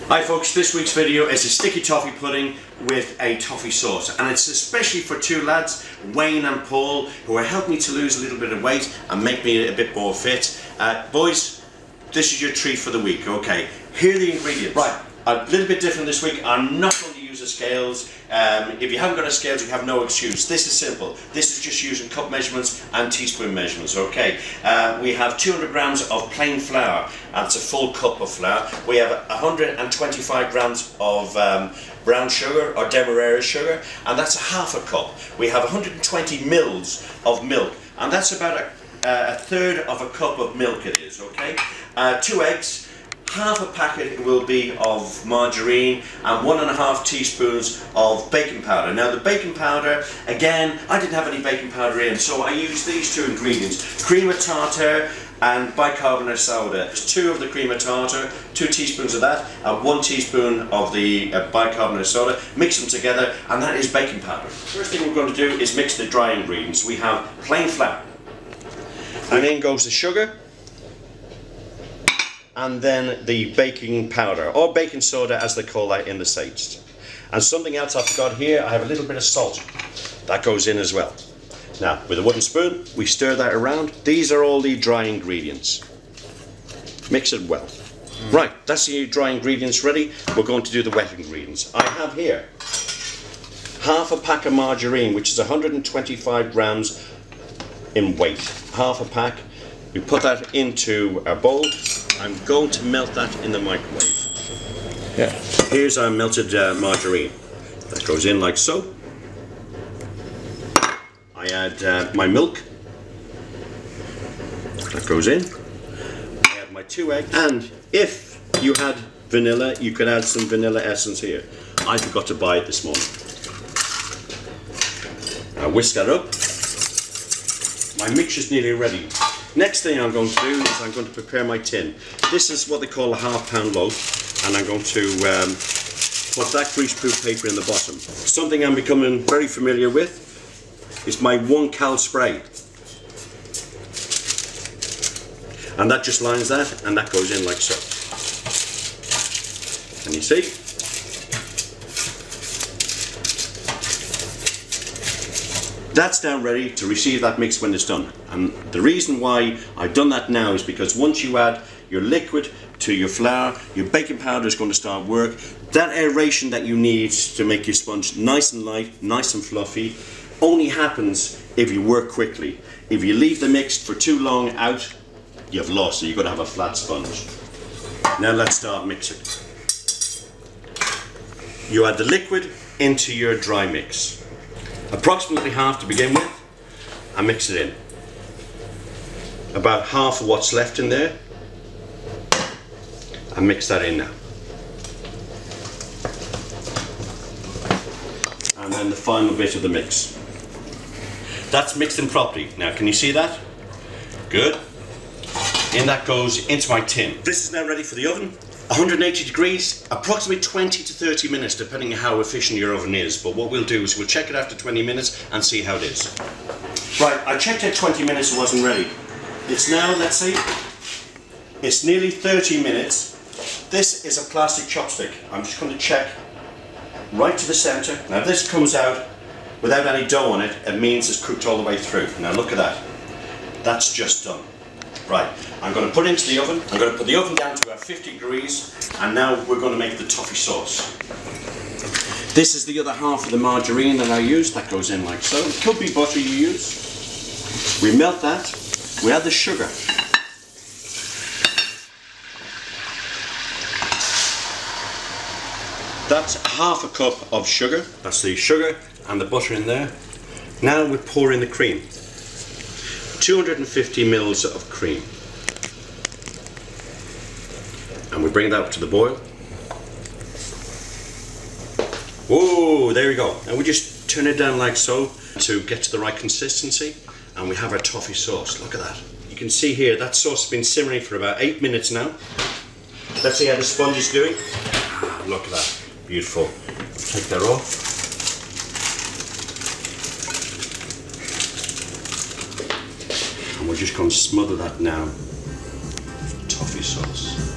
Hi folks, this week's video is a sticky toffee pudding with a toffee sauce, and it's especially for two lads, Wayne and Paul, who are helping me to lose a little bit of weight and make me a bit more fit. Boys, this is your treat for the week, okay? Here are the ingredients. Right, a little bit different this week. I'm not going to use the scales. If you haven't got a scales, you have no excuse. This is simple. This is just using cup measurements and teaspoon measurements, okay? We have 200 grams of plain flour. That's a full cup of flour. We have 125 grams of brown sugar or demerara sugar, and that's a half a cup. We have 120 mils of milk, and that's about a third of a cup of milk it is, okay? 2 eggs. Half a packet will be of margarine and 1.5 teaspoons of baking powder. Now the baking powder, again, I didn't have any baking powder in, so I used these two ingredients, cream of tartar and bicarbonate soda. 2 of the cream of tartar, 2 teaspoons of that, and 1 teaspoon of the bicarbonate soda. Mix them together, and that is baking powder. First thing we're going to do is mix the dry ingredients. We have plain flour, and in goes the sugar, and then the baking powder, or baking soda as they call that in the States. And something else I forgot here, I have a little bit of salt. That goes in as well. Now, with a wooden spoon, we stir that around. These are all the dry ingredients. Mix it well. Right, that's the dry ingredients ready. We're going to do the wet ingredients. I have here half a pack of margarine, which is 125 grams in weight. Half a pack. We put that into a bowl. I'm going to melt that in the microwave. Yeah. Here's our melted margarine. That goes in like so. I add my milk. That goes in. I add my 2 eggs. And if you had vanilla, you could add some vanilla essence here. I forgot to buy it this morning. I whisk that up. My mixture's nearly ready. Next thing I'm going to do is I'm going to prepare my tin. This is what they call a half-pound loaf, and I'm going to put that greaseproof paper in the bottom. Something I'm becoming very familiar with is my 1 cal spray. And that just lines that, and that goes in like so. Can you see? That's now ready to receive that mix when it's done. And the reason why I've done that now is because once you add your liquid to your flour, your baking powder is going to start work. That aeration that you need to make your sponge nice and light, nice and fluffy, only happens if you work quickly. If you leave the mix for too long out, you've lost it. You've got to have a flat sponge. Now let's start mixing. You add the liquid into your dry mix. Approximately half to begin with, and mix it in. About half of what's left in there, and mix that in now. And then the final bit of the mix. That's mixed in properly. Now can you see that? Good. In that goes into my tin. This is now ready for the oven. 180 degrees, approximately 20 to 30 minutes depending on how efficient your oven is. But what we'll do is we'll check it after 20 minutes and see how it is. Right, I checked at 20 minutes, it wasn't ready. It's now, let's see, it's nearly 30 minutes. This is a plastic chopstick. I'm just going to check right to the center. Now if this comes out without any dough on it, it means it's cooked all the way through. Now look at that. That's just done. Right, I'm going to put it into the oven. I'm going to put the oven down to about 50 degrees, and now we're going to make the toffee sauce. This is the other half of the margarine that I used. That goes in like so. It could be butter you use. We melt that. We add the sugar. That's half a cup of sugar. That's the sugar and the butter in there. Now we pour in the cream. 250 mils of cream, and we bring that up to the boil. Whoa, there we go. And we just turn it down like so to get to the right consistency, and we have our toffee sauce. Look at that. You can see here that sauce has been simmering for about 8 minutes now. Let's see how the sponge is doing. Look at that, beautiful. Take that off. We're just going to smother that now with toffee sauce.